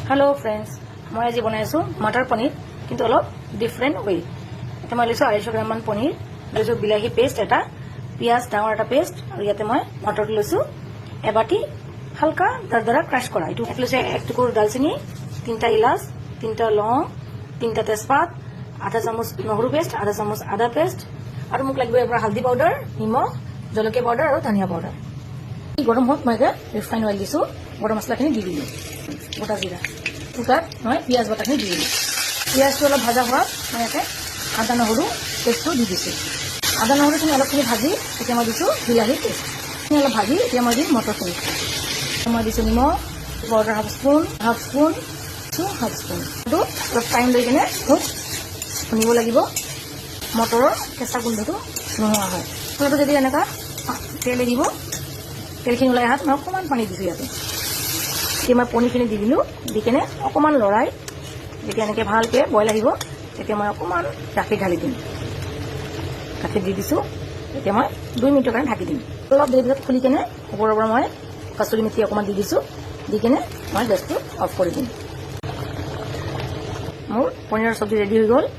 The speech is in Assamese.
हेलो फ्रेंड्स मैं आज बनाई मटर पनीर किन्तु अलग डिफरेंट वे इतना मैं लैसो 250 ग्राम मान पनीर लैसो बिलाही पेस्ट एटा पियाज डाঙर एटा पेस्ट और इते मैं मटर लैसो एबाटी हल्का दरदरा क्रश करा इटु लैसो एक टुकुर दालचिनी 3टा इलाच 3टा लवंग 3टा तेजपात आधा चामच নহৰু पेस्ट आधा चामच आदा पेस्ट और मुक लागिब एबार हल्दी पाउडर निमख जलकिया पाउडर और धनिया पाउडर गरम होत मैं रिफाइन ऑयल दिसो गरम मसलाखिनि দি দিলো গোটা জিৰা কুকাৰ मैं पियाज बाटाखिनि দি দিলো पियाजটো অলপ ভাজা হোৱাত মই ইয়াতে আদা নহৰু পেষ্টটো দি দিছো আদা নহৰুখিনি অলপখিনি ভাজি এতিয়া মই দিছো বিলাহী পেষ্ট অলপ ভাজি এতিয়া মই দিম মটৰখিনি মই দিছো নিমখ পাউডাৰ হাফ স্পুন এইটো অলপ টাইম লৈ কিনে শুনিব লাগিব মটৰৰ কেঁচা গোন্ধটো নোহোৱা হয় ফলটো যদি এনেকুৱা তেল লাগিব তেলখিনি ওলাই অহাত মই অকণমান পানী দিছো ইয়াতে এতিয়া মই পনীৰখিনি দি দিলোঁ দি কেনে অকণমান লৰাই যেতিয়া এনেকৈ ভালকৈ বইল আহিব তেতিয়া মই অকণমান গাখীৰ ঢালি দিম গাখীৰ দি দিছোঁ এতিয়া মই 2 মিনিটৰ কাৰণে ঢাকি দিম অলপ দেৰি পিছত খুলি কেনে ওপৰৰ পৰা মই কচুৰি মেথি অকণমান দি দিছোঁ দি কেনে মই গেছটো অফ কৰি দিম মোৰ পনীৰৰ চব্জি ৰেডি হৈ গ'ল